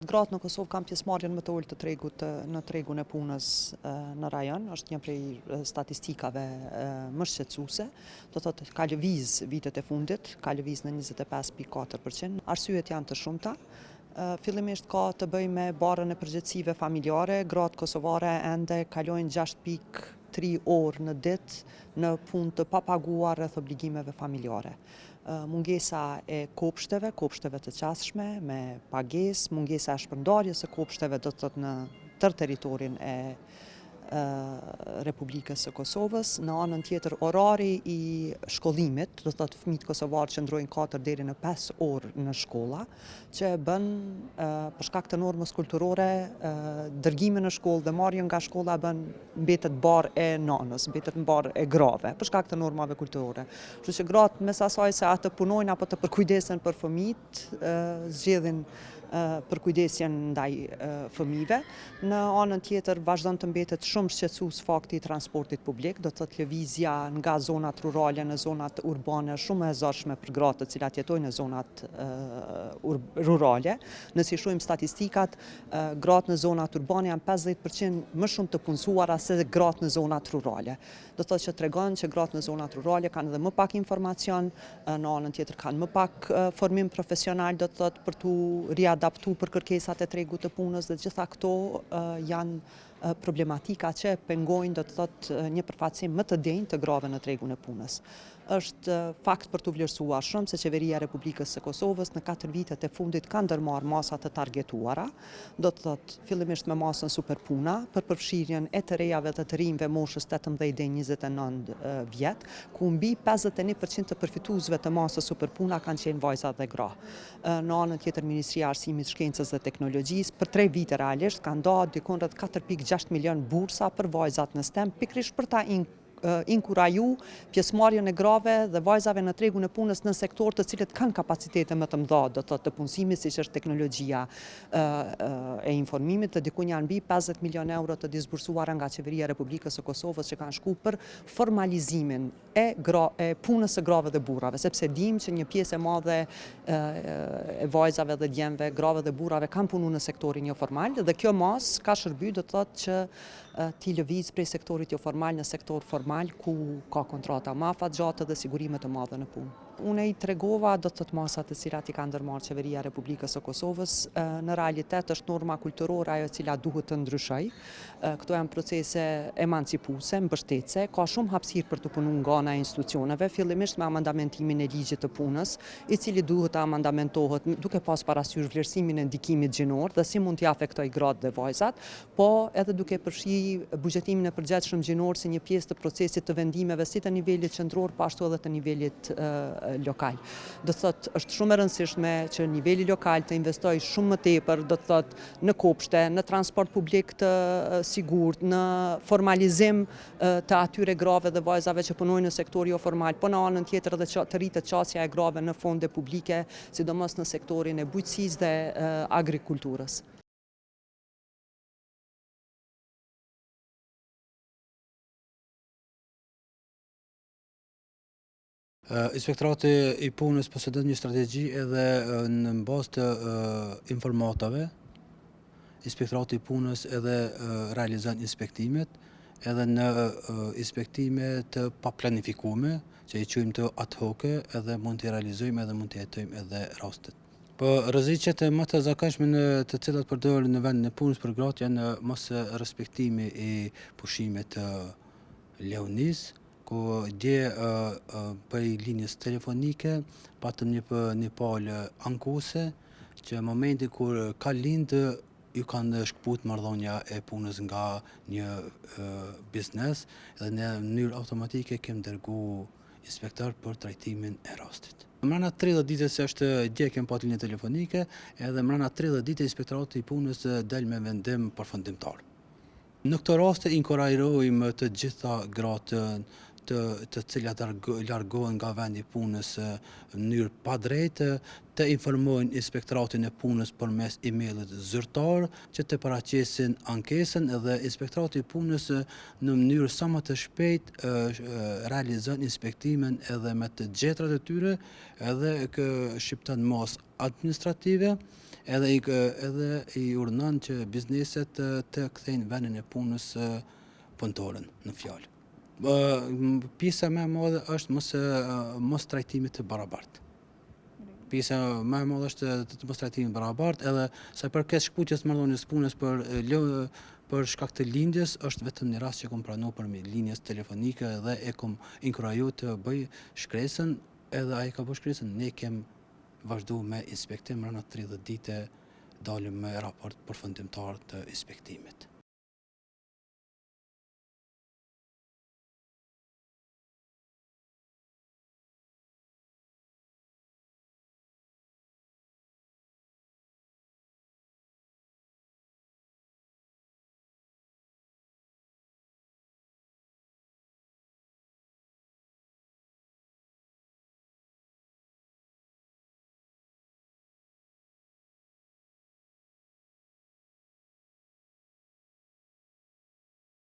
Gratë në Kosovë kanë pjesëmarrjen më të ulët të tregut në tregun e punës në rajon, është një prej statistikave më shqetësuese. Do thotë ka lëviz vitet e fundit, ka lëviz në 25.4%. Arsyet janë të shumta. Fillimisht ka të bëjë me barrën e përgjegjësive familjare. Gratë kosovare ende kalojnë 6.3 orë në ditë në punë të papaguar rreth obligimeve familjare. Mungesa e kopshteve të qasshme me pagesë, mungesa e shpërndarjes së kopshteve do të thotë në tërë territorin e Republikës së Kosovës. Në anën tjetër, orari i shkollimit, do të thotë fëmijët kosovarë qëndrojnë 4 deri në 5 orë në shkolla, që bën për shkak të normës kulturore dërgimin në shkollë dhe marrjen nga shkolla mbetet barë e nanës, mbetet barë e grave për shkak të normave kulturore. Kështu që gratë mes asaj se atë punojnë apo të përkujdesen për fëmijët, zgjedhin përkujdesjen ndaj fëmijëve. Në anën tjetër vazhdon të mbetet shumë shqetësues fakti i transportit publik, do të thotë lëvizja nga zonat rurale në zonat urbane shumë e zorshme për gratë të cilat jetojnë në zonat rurale. Nëse shohim statistikat, gratë në zonat urbane janë 50% më shumë të punësuara se gratë në zonat rurale. Do të thotë që tregon që gratë në zonat rurale kanë edhe më pak informacion, në anën tjetër kanë më pak formim profesional, do të thotë për tu riadaptu për kërkesat e tregut të punës, dhe gjitha këto janë problematika që pengojnë, do të thotë, një përfaqësim më të denjë të grave në tregun e punës. Është fakt për të vlerësuar shumë se Qeveria e Republikës së Kosovës në 4 vitet e fundit ka ndërmarrë masa të targetuara, do të thotë fillimisht me masën superpuna për përfshirjen e të rejave dhe të rinjve moshës 18 deri 29 vjet, ku mbi 51% të përfituesve të masës superpuna kanë qenë vajza dhe gra. Në anën tjetër, Ministria e Arsimit, Shkencës dhe Teknologjisë për 3 vite realisht kanë dhënë dikon rreth 4.6 milion bursa për vajzat në STEM, pikërisht për ta inkuraju pjesëmarrjen e grave dhe vajzave në tregun e punës në sektor të cilët kanë kapacitete më të mëdha, do të thotë të punësimit, siç është teknologjia e informimit, të diku janë mbi 50 milion euro të disbursuara nga Qeveria e Republikës së Kosovës që kanë shku për formalizimin e punës së grave dhe burrave, sepse dimë që një pjesë e madhe e vajzave dhe djemve, grave dhe burrave kanë punu në sektorin jo formal, dhe kjo masë ka shërbyer, do të thotë që ti lëviz prej sektorit jo formal në sektor formal ku ka kontrata më afatgjate dhe sigurime të mëdha në punë. Unë i tregova, do të thotë, masat të cilat i ka ndërmarrë Qeveria e Republikës së Kosovës, në realitet është norma kulturore ajo e cila duhet të ndryshojë. Këto janë procese emancipuese, mbështetëse, ka shumë hapësirë për të punuar nga ana e institucioneve, fillimisht me amandamentimin e ligjit të punës, i cili duhet të amandamentohet duke pas parasysh vlerësimin e ndikimit gjinor dhe si mund t'i afektojë gratë dhe vajzat, po edhe duke përfshirë buxhetimin e përgjithshëm gjinor si një pjesë të procesit të vendimeve si të nivelit qendror, po ashtu edhe të nivelit lokal. Do të thotë është shumë e rëndësishme që niveli lokal të investojë shumë më tepër, do të thotë në kopshte, në transport publik të sigurt, në formalizim të atyre grave dhe vajzave që punojnë në sektori jo formal, po në anën tjetër edhe të rritet qasja e grave në fonde publike, sidomos në sektorin e bujqësisë dhe agrikulturës. Inspektorati i punës posedon një strategji edhe në bazë të informatave. Inspektorati i punës edhe realizon inspektimet, edhe në inspektime të paplanifikume, që i quajmë të ad hoc, edhe mund të realizojmë edhe mund të jetojmë edhe rastet. Po rreziqet më të zakonshme në të cilat përdoren në vendin e punës për gratë janë mos respektimi i pushimit të lehonisë, ku dje për linjës telefonike patëm një palë ankuese që në momentin kur ka lindë ju kanë shkput marrëdhënia e punës nga një biznes dhe në mënyrë automatike kem dërgu inspektor për trajtimin e rastit. Mrena 30 ditës është dje kem pat linjë telefonike edhe mrena 30 ditë inspektorati i punës del me vendim përfundimtar. Në këto raste inkurajojmë të gjitha gratë të cilat largohen nga vendi i punës në mënyrë pa drejtë, të informojnë inspektoratin e punës përmes emailit zyrtar, që të paraqesin ankesën dhe inspektorati i punës në mënyrë sa më të shpejtë realizon inspektimin edhe me të gjetrat e tyre, edhe shqipton masë administrative, edhe i urdhënon që bizneset të kthejnë vendin e punës punëtorën në fjalë. Pjesa më e madhe është mos trajtimit të barabartë. Pjesa më e madhe është të mos trajtimit të barabartë, edhe sa përket shkputjes të marrëdhënies punës për shkak të lindjes është vetëm një rast që kom pranuar përmi linjes telefonike dhe e kom inkuraju të bëj shkresën, edhe ai ka bërë shkresën, ne kem vazhdu me inspektim rreth 30 ditë dalim me raport përfundimtar të inspektimit.